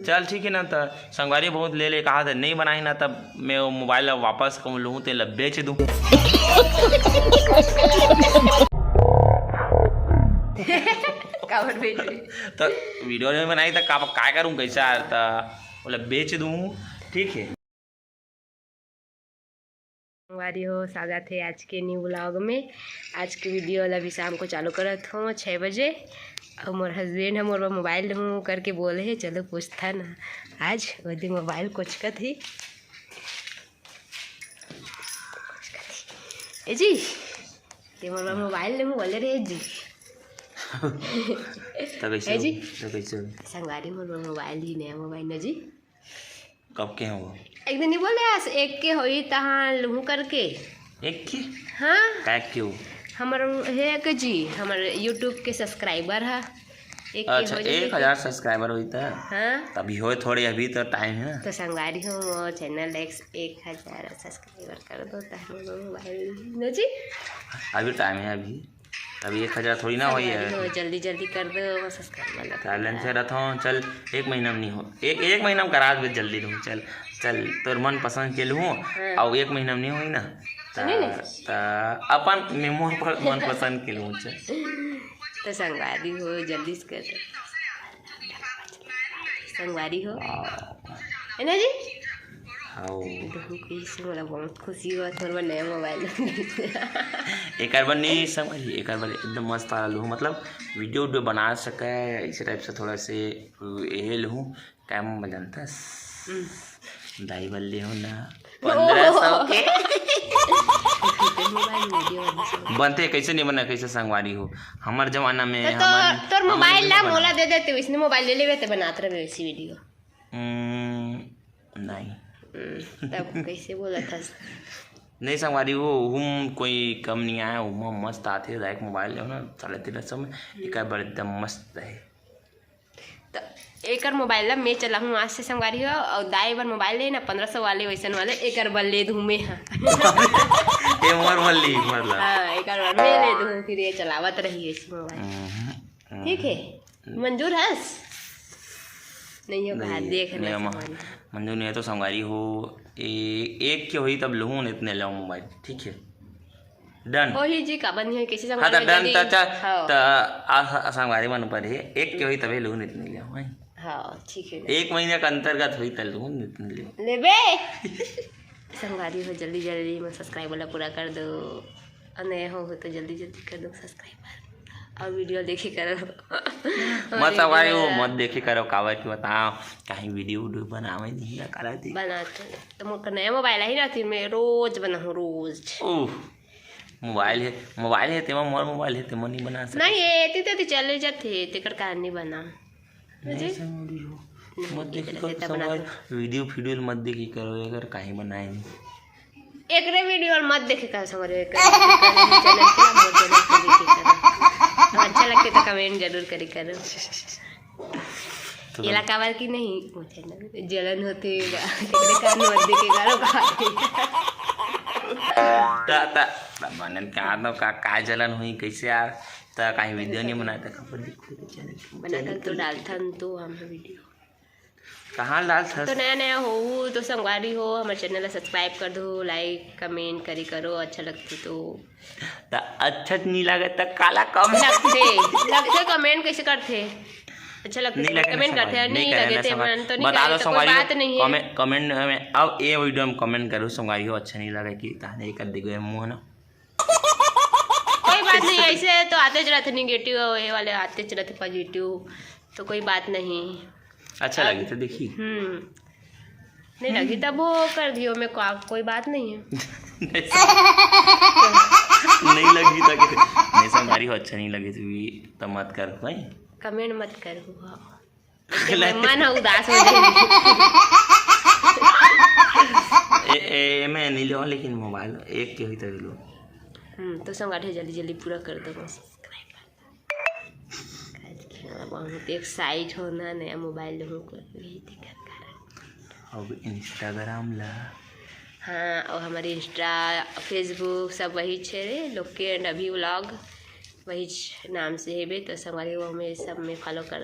चल ठीक है ना। तो संगवारी बहुत ले ले कहा था नहीं बनाई ना, तब मैं वो मोबाइल वापस लूँ तो बेच दूँ। तो वीडियो नहीं बनाई तो क्या करूँ कैसा, तो बोला बेच दूँ। ठीक है संगवारी हो स्वागत है आज के न्यू ब्लॉग में। आज के वीडियो अभी शाम को चालू करत हूँ 6 बजे। और मोर हस्बैंड है मोर मोबाइल हूँ करके बोले है चलो पूछता ना आज वही मोबाइल कोचकत ही ए जी ते मोर मोबाइल हूँ बोले रे जी तो जी कैसे संगवारी मोर मोबाइल ही नया मोबाइल न जी कब के हो एक दिन नहीं बोले आज एक के होई तहाँ लूँ करके एक के हाँ क्या क्यों हमार है कि जी हमार यूट्यूब के सब्सक्राइबर है एक अच्छा 1000 सब्सक्राइबर हुई था। हाँ तभी हो थोड़े, अभी तो टाइम है। तो संगवारी हो वो चैनल 1000 सब्सक्राइबर कर दो मोबाइल न जी अभी टाइम है, अभी 1000 थोड़ी ना हुई है। जल्दी जल्दी कर दो सब्सक्राइबर टैलेंट से रहता हूँ। चल एक महीना में नहीं हो, एक महीना में करा दे जल्दी लूँ। चल चल तोर मन पसंद के लूँ और एक महीना में नहीं हुई ना अपन मेमोर पर मन पसंद के लूँ। तो संगवारी हो जल्दी से कर दो संगवारी हो है ना जी। हाँ बहुत खुशी हुआ थोड़ा नया मोबाइल एक बार नहीं समझ, एक बार एकदम मस्त आ लूँ, मतलब वीडियो बना सके इसी टाइप से थोड़ा से ये लूँ। टाइम बजानता दाई बल्ले हो ना 1500 के बनते कैसे नहीं बना, कैसे संगवारी हो हमार जमाना में तोर मोबाइल ला मोला दे देते इसने मोबाइल ले लेवे तो बनाते रहे वैसी वीडियो नहीं तब कैसे बोला था नहीं संगवारी हो हम कोई कम नहीं आया हम मस्त आते लाइक मोबाइल ले ना 350 में एक बार एकदम मस्त है। तो एक मोबाइल मैं चला हूँ आज से संगवारी हो और दाई बार मोबाइल ले ना 1500 वाले वैसन वाले एक बल ले दूँ मैं हाँ एक बार मैं ले दूँ फिर ये चलावत रही ऐसी मोबाइल। ठीक है मंजूर है नहीं हो देख मंजूर नहीं है तो संगवारी हो एक के हुई तब लूँ इतने लो मोबाइल। ठीक है डन हो ही जी का बनी है किसी हाँ तो डन तो संगवारी मन पर है एक के हुई तभी लूँ इतने ले। हाँ ठीक है एक महीने का अंतर्गत हुई तो लूँ इतने ले बे संगवारी हो जल्दी जल्दी मैं सब्सक्राइबर पूरा कर दो और नए हो तो जल्दी जल्दी कर दो सब्सक्राइबर और वीडियो देखे करो मत संगवारी हो मत देखे करो कावर की बताओ कहीं वीडियो बनावे नहीं कराती बनाते तो मुझे नया मोबाइल ही रहती मैं रोज बनाऊँ रोज। मोबाइल है तेमा मोर मोबाइल है तेमा नहीं बना सकते नहीं ये ते चले जाते तेकर कारण नहीं बना मत देखी करो वीडियो मत देखी करो अगर कहीं बनाए नहीं एक रे वीडियो मत देखे कर समझे चैनल अच्छा लगते तो कमेंट जरूर करी करो ये लकावर की नहीं जलन होती का जलन हुई कैसे यार तो कहीं वीडियो नहीं बनाता बना तो डालता तो हम वीडियो कहाँ डालता तो नया हो तो संगवारी हो हमारे चैनल सब्सक्राइब कर दो लाइक कमेंट करी करो अच्छा लगते तो अच्छा नहीं लगता काला कम लगते कमेंट कैसे करते अच्छा लगता है कमेंट करते हैं नहीं लगे मन तो नहीं बता दो कोई बात नहीं है कमेंट में अब ये वीडियो में कमेंट करो संगवारी हो अच्छा नहीं लगा कि ताने कर देगे मुंह ना कोई बात नहीं ऐसे तो आते रहते नेगेटिव ये वाले आते रहते पॉजिटिव तो कोई बात नहीं अच्छा लगी तो देखी नहीं लगी तब वो कर दियो मैं कोई बात नहीं है नहीं लगी तो नहीं संगवारी हो अच्छा नहीं लगी तो मत कर भाई कमेंट मत करो मन उदास हो जाएगी मैं नहीं लो लेकिन मोबाइल एक के हुई तभी लो तो संगवारी जल्दी जल्दी पूरा कर दो बहुत एक्साइट होना नया मोबाइल अब इंस्टाग्राम ला हाँ और हमारे इंस्टा फेसबुक सब वही छे लोग के अभी व्लॉग वही नाम से है तो संगवारी वो हमें सब में फॉलो कर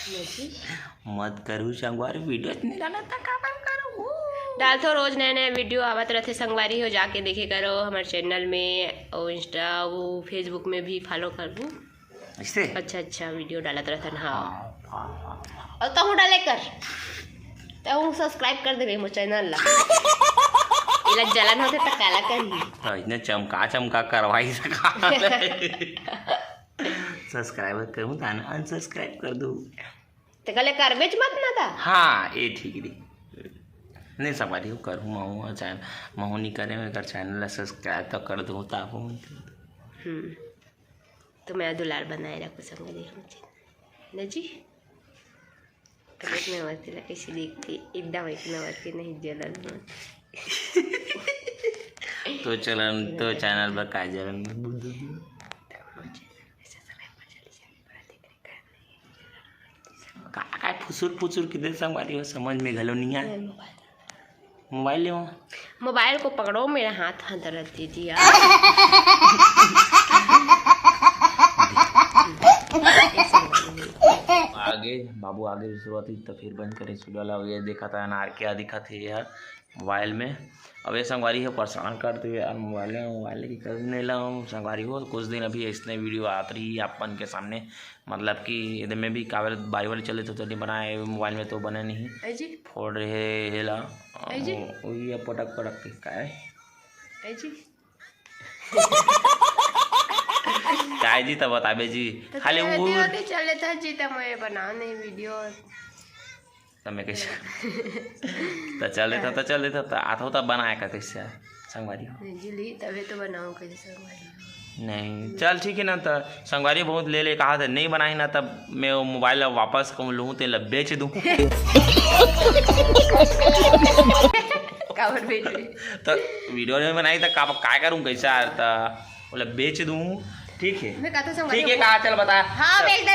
मत करूँ संगवारी वीडियो नहीं डाला था का करूँ डालते हो रोज नए नए वीडियो आवत रहते संगवारी हो, जाके देखे करो हमारे चैनल में और इंस्टा वो फेसबुक में भी फॉलो करूँ। इससे अच्छा वीडियो डालत रहता। हाँ और कहूँ डाले कर तो सब्सक्राइब कर देवे मोर चैनल ला। इला जलन होते तो काला करी तो इतने चमका करवाई सका सब्सक्राइब करूँ था ना अनसब्सक्राइब कर दूँ तो कले कर बेच मत ना था। हाँ ये ठीक रही नहीं संगवारी हो करूँ महू चैनल महू नहीं करे अगर चैनल सब्सक्राइब तो कर दूँ तो आप तो मैं दुलार बनाए रखो संगवारी न जी। एक नंबर तिला कैसी देखती एकदम एक नंबर की नहीं जलन तो चैनल पर काय जलन का फुसुर किधर संगवारी हो समझ में घलो नहीं आए। मोबाइल ले मोबाइल को पकड़ो मेरा हाथ दर्द दीजिए आगे बाबू आगे शुरुआत हुई तो फिर बंद करे शुरू वाला ये देखा था अनार क्या दिखा थे यार मोबाइल में। अब ये संगवारी है परेशान करते हुए यार मोबाइल की कर नहीं ला संगवारी हो कुछ दिन अभी इसने वीडियो आती रही अपन के सामने मतलब कि इधर में भी कागज बारी वाली चले तो नहीं बनाए मोबाइल में तो बने नहीं फोड़ रहे हेला वही पटक के का काय जी तब बताबे जी खाली वो चले था जी तब मैं बना नहीं वीडियो समय कैसे तो चल देता तो आता होता बनाया का कैसे संगवारी हो जी तभी तो बनाऊँ कैसे संगवारी नहीं चल ठीक है ना तो संगवारी बहुत ले कहा था नहीं बनाई ना तब मैं वो मोबाइल वापस कहूँ लूँ तो बेच दूँ तो वीडियो में बनाई तो क्या करूँ कैसा तो बोला बेच दूँ ठीक है कहा चल बता। हाँ बेच दे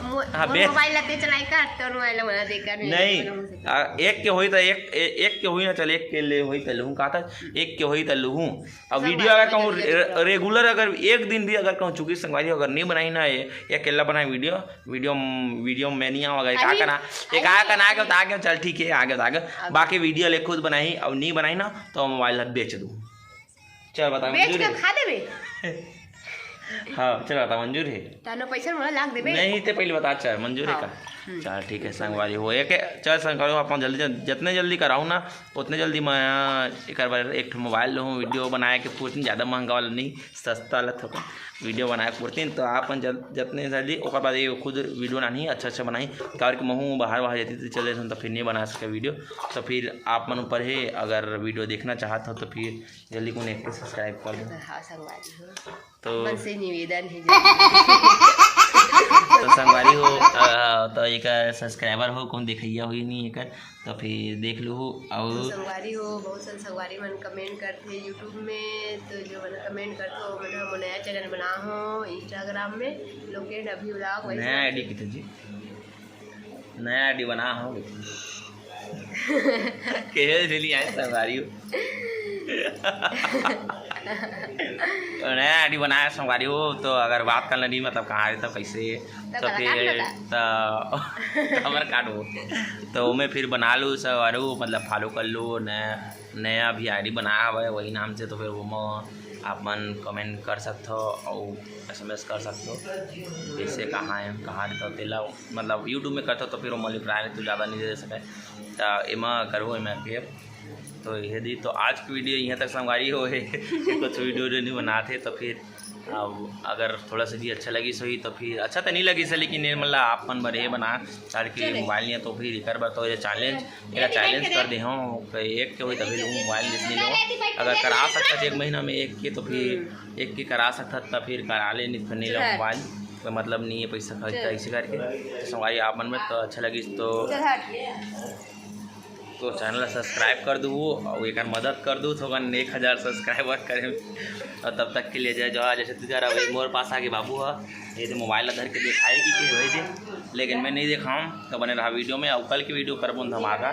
हाँ बेच मोबाइल लेते चलाई का तो मोबाइल बना देकर नहीं एक के होई तो एक के होई ना चल एक के ले होई तो लूँ कहा था एक के होई तो लूँ। अब वीडियो अगर कहूँ रेगुलर अगर एक दिन भी अगर कहूँ चूँकि संगवारी अगर नहीं बनाई ना ये अकेला बनाए वीडियो में नहीं आएगा कहा करना एक आया करना आगे तो आगे चल ठीक है आगे बाकी वीडियो ले खुद बनाई अब नहीं बनाई ना तो मोबाइल बेच दूँ चल बता खा देवे हाँ चलो बता मंजूर है तानो पैसा मला लाग देबे नहीं ते पहले बता चल मंजूर है का चल ठीक है संगवारी हो एक चल संगवारी अपन जल्दी जितने जल्दी कराऊँ ना उतने जल्दी मैं एक बार एक मोबाइल लूँ वीडियो बनाए के पूछती ज़्यादा महंगा वाला नहीं सस्ता वाला थोड़ा वीडियो बनाए पूछती तो अपन जितने जल्दी और बाद ये खुद वीडियो बनानी अच्छा बनाई कार के महूँ बाहर जाती थी चले तो फिर नहीं बना सके वीडियो तो फिर आप मन ऊपर है अगर वीडियो देखना चाहते हो तो फिर जल्दी को एक सब्सक्राइब कर दो तो मन से निवेदन है तो संगवारी हो तो एक सब्सक्राइबर हो कौन देखिया हुई नहीं एक तो फिर देख लो और संगवारी हो बहुत सारे संगवारी मन कमेंट करते यूट्यूब में तो जो मन कमेंट करते हो मैंने हम नया चैनल बना हो इंस्टाग्राम में लोकेट अभी व्लॉग नया आईडी कितने जी नया आईडी बना हो के चली आए संगवारी हो नया आईडी बनाया संगवारी हो तो अगर बात करना नहीं मतलब कहाँ है तो कैसे तो फिर तो खबर काटो तो मैं फिर बना लूँ संगवारी मतलब फॉलो कर लूँ नया भी आईडी बनाया हुआ है वही नाम से तो फिर वो आप मन कमेंट कर सकते हो और SMS कर सकते हो जैसे कहाँ है कहाँ रहता हो तेला मतलब यूट्यूब में करते हो तो फिर वो मल प्राय तो ज़्यादा नहीं दे सके तो एमा करो एम के तो यदि तो आज की वीडियो यहाँ तक संगवारी हो है कुछ वीडियो नहीं बनाते तो फिर अब अगर थोड़ा सा भी अच्छा लगी सही तो फिर अच्छा तो नहीं लगी से लेकिन मतलब आप मन बड़े बना सारे के मोबाइल नहीं तो फिर एक बार तो ये चैलेंज कर दे हूँ एक के हो तो फिर मोबाइल जितने लो अगर करा सकता है 1 महीना में एक के तो फिर एक के करा सकता तो फिर करा ले नहीं फिर नहीं लो मोबाइल कोई मतलब नहीं है पैसा खर्चता इसी करके संगवारी आप मन में तो अच्छा लगी तो चैनल सब्सक्राइब कर दूँ और एक मदद कर दूँ तो 1000 सब्सक्राइबर करें और तब तक के लिए जय जवाहर जैसे तुझारा वही मोर पास आके बाबू है ये तो मोबाइल धर के दिखाएगी कि वही दे लेकिन मैं नहीं दिखाऊँ तो बने रहा वीडियो में और कल की वीडियो करबो धमाका